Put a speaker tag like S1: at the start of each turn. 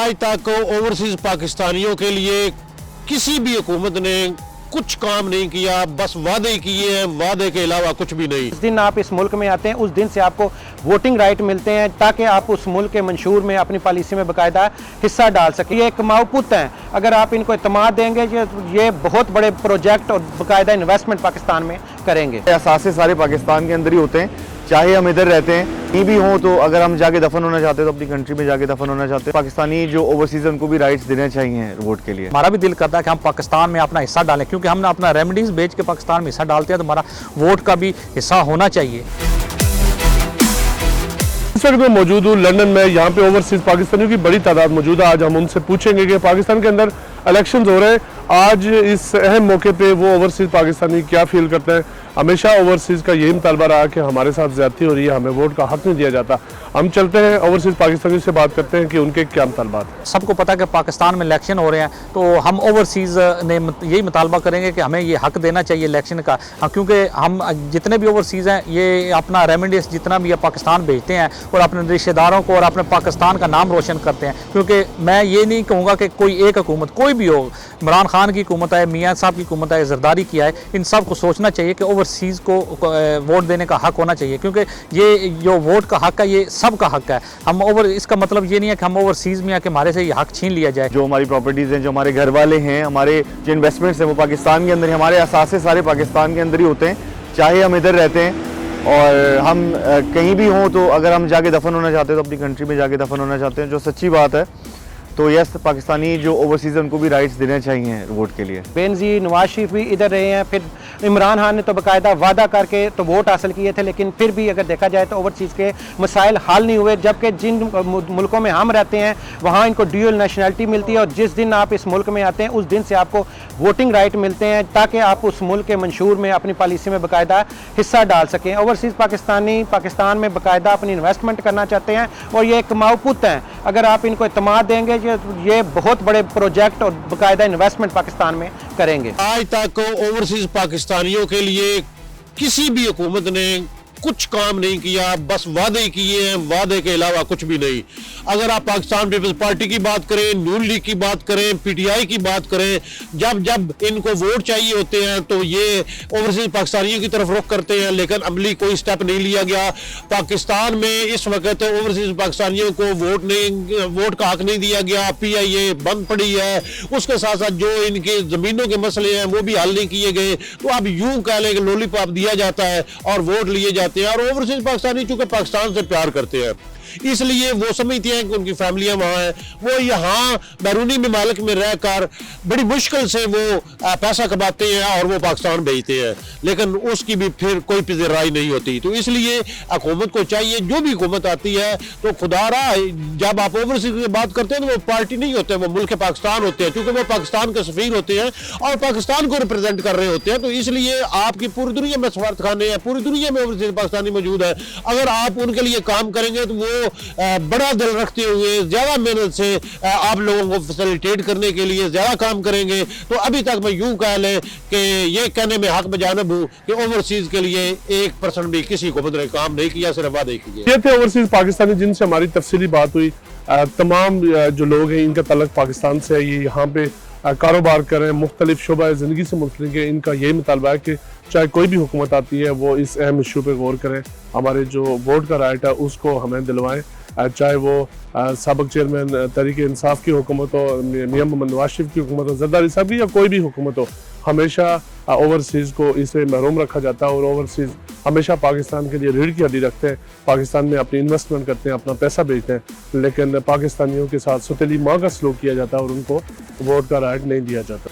S1: आज तक ओवरसीज पाकिस्तानियों के लिए किसी भी हुकूमत ने कुछ काम नहीं किया, बस वादे किए हैं, वादे के अलावा कुछ भी नहीं।
S2: जिस दिन आप इस मुल्क में आते हैं उस दिन से आपको वोटिंग राइट मिलते हैं ताकि आप उस मुल्क के मंशूर में अपनी पॉलिसी में बाकायदा हिस्सा डाल सकें। ये कमाऊ पुत हैं, अगर आप इनको इत्मीनान देंगे ये बहुत बड़े प्रोजेक्ट और बाकायदा इन्वेस्टमेंट पाकिस्तान में करेंगे।
S3: असासे सारे पाकिस्तान के अंदर ही होते हैं, चाहे हम इधर रहते हैं कहीं भी हों, तो अगर हम जाके दफन होना चाहते हैं तो अपनी कंट्री में जाके दफन होना चाहते हैं। पाकिस्तानी जो ओवरसीज उनको भी राइट्स देने चाहिए वोट के लिए।
S4: हमारा भी दिल करता है कि हम पाकिस्तान में अपना हिस्सा डालें, क्योंकि हमने अपना रेमेडीज बेच के पाकिस्तान में हिस्सा डालते हैं तो हमारा वोट का भी हिस्सा होना चाहिए।
S5: इस वक्त मैं मौजूद हूँ लंदन में, यहाँ पे ओवरसीज पाकिस्तानियों की बड़ी तादाद मौजूद है। आज हम उनसे पूछेंगे कि पाकिस्तान के अंदर इलेक्शंस हो रहे हैं, आज इस अहम मौके पे वो ओवरसीज पाकिस्तानी क्या फील करते हैं। हमेशा ओवरसीज का यही मुतालबा रहा कि हमारे साथ ज्यादती हो रही है, हमें वोट का हक नहीं दिया जाता। हम चलते हैं ओवरसीज पाकिस्तानी से बात करते हैं कि उनके क्या मुतालबात हैं।
S4: सबको पता है कि पाकिस्तान में इलेक्शन हो रहे हैं, तो हम ओवरसीज़ ने यही मुतालबा करेंगे कि हमें ये हक देना चाहिए इलेक्शन का, क्योंकि हम जितने भी ओवरसीज़ हैं ये अपना रेमेडीज जितना भी पाकिस्तान भेजते हैं और अपने रिश्तेदारों को और अपने पाकिस्तान का नाम रोशन करते हैं। क्योंकि मैं ये नहीं कहूँगा कि कोई एक हुकूमत कोई भी हो, इमरान खान की हुकूमत है, मियाँ साहब की हुकूमत है, जरदारी की है, इन सब को सोचना चाहिए कि ओवरसीज़ को वोट देने का हक होना चाहिए, क्योंकि ये जो वोट का हक है ये सब का हक है। हम इसका मतलब ये नहीं है कि हम ओवरसीज़ में आके हमारे से ये हक छीन लिया जाए।
S3: जो हमारी प्रॉपर्टीज़ हैं, जो हमारे घर वाले हैं, हमारे जो इन्वेस्टमेंट्स हैं वो पाकिस्तान के अंदर, हमारे असासे सारे पाकिस्तान के अंदर ही होते हैं, चाहे हम इधर रहते हैं और हम कहीं भी हों, तो अगर हम जाके दफन होना चाहते हैं तो अपनी कंट्री में जाके दफन होना चाहते हैं, जो सच्ची बात है। तो यस, पाकिस्तानी जो ओवरसीज उनको भी राइट्स देने चाहिए वोट के लिए।
S2: बेनज़ीर नवाज शरीफ भी इधर रहे हैं, फिर इमरान खान ने तो बाकायदा वादा करके तो वोट हासिल किए थे, लेकिन फिर भी अगर देखा जाए तो ओवरसीज़ के मसाइल हल नहीं हुए। जबकि जिन मुल्कों में हम रहते हैं वहाँ इनको ड्यूअल नेशनलिटी मिलती है और जिस दिन आप इस मुल्क में आते हैं उस दिन से आपको वोटिंग राइट मिलते हैं ताकि आप उस मुल्क के मंशूर में अपनी पॉलिसी में बाकायदा हिस्सा डाल सकें। ओवरसीज़ पाकिस्तानी पाकिस्तान में बाकायदा अपनी इन्वेस्टमेंट करना चाहते हैं और ये कमाऊ पुत हैं, अगर आप इनको इत्मीनान देंगे ये बहुत बड़े प्रोजेक्ट और बाकायदा इन्वेस्टमेंट पाकिस्तान में करेंगे।
S1: आज तक ओवरसीज पाकिस्तानियों के लिए किसी भी हुकूमत ने कुछ काम नहीं किया, बस वादे किए हैं, वादे के अलावा कुछ भी नहीं। अगर आप पाकिस्तान पीपल्स पार्टी की बात करें, नून लीग की बात करें, पीटीआई की बात करें, जब जब इनको वोट चाहिए होते हैं तो ये ओवरसीज पाकिस्तानियों की तरफ रुख करते हैं, लेकिन अमली कोई स्टेप नहीं लिया गया। पाकिस्तान में इस वक्त ओवरसीज पाकिस्तानियों को वोट का हक नहीं दिया गया, PIA बंद पड़ी है। उसके साथ साथ जो इनके ज़मीनों के मसले हैं वो भी हल नहीं किए गए। तो अब यूं कह लें कि लॉलीपॉप दिया जाता है और वोट लिए जाते हैं। और ओवरसीज पाकिस्तानी चूंकि पाकिस्तान से प्यार करते हैं, इसलिए वो समझते हैं कि उनकी फैमिलियां वहां हैं, वो यहाँ बैरूनी ममालिक में रहकर बड़ी मुश्किल से वो पैसा कमाते हैं और वो पाकिस्तान भेजते हैं, लेकिन उसकी भी फिर कोई पिज़राई नहीं होती। तो इसलिए हुकूमत को चाहिए, जो भी हुकूमत आती है तो खुदारा जब आप ओवरसीज की बात करते हैं तो वो पार्टी नहीं होते, वो मुल्क पाकिस्तान होते हैं, क्योंकि वो पाकिस्तान के सफीर होते हैं और पाकिस्तान को रिप्रेजेंट कर रहे होते हैं। तो इसलिए आपकी पूरी दुनिया में सफारतखाने हैं, पूरी दुनिया में ओवरसीज पाकिस्तानी मौजूद है। अगर आप उनके लिए काम करेंगे तो वो बड़ा दिल रखते हुए ज्यादा मेहनत से आप लोगों को फैसिलिटेट करने के लिए ज्यादा काम करेंगे। तो अभी तक मैं यूं कह लें कि ये कहने में हक बजानब हूं कि ओवरसीज के लिए 1% भी किसी हुकूमत ने काम नहीं किया, सिर्फ वादे किए।
S5: ये थे ओवरसीज पाकिस्तानी जिनसे हमारी तफसीली बात हुई। तमाम जो लोग हैं इनका तल्लुक पाकिस्तान से है, ये यहाँ पे कारोबार करें, मुख्तलिफ शुबा ज़िंदगी से मुतल्लिक़ है। इनका यही मुतालबा है कि चाहे कोई भी हुकूमत आती है वो इस अहम इशू पे गौर करें, हमारे जो वोट का राइट है उसको हमें दिलवाएं। चाहे वो साबिक़ चेयरमैन तहरीक इंसाफ की हुकूमत हो, मियां मोहम्मद नवाज शरीफ की हुकूमत हो, जरदारी साहब की, या कोई भी हुकूमत हो, हमेशा ओवरसीज़ को इससे महरूम रखा जाता है और ओवरसीज़ हमेशा पाकिस्तान के लिए रीढ़ की हड्डी रखते हैं, पाकिस्तान में अपनी इन्वेस्टमेंट करते हैं, अपना पैसा भेजते हैं, लेकिन पाकिस्तानियों के साथ सौतेली माँ का सलूक किया जाता है और उनको वोट का राइट नहीं दिया जाता।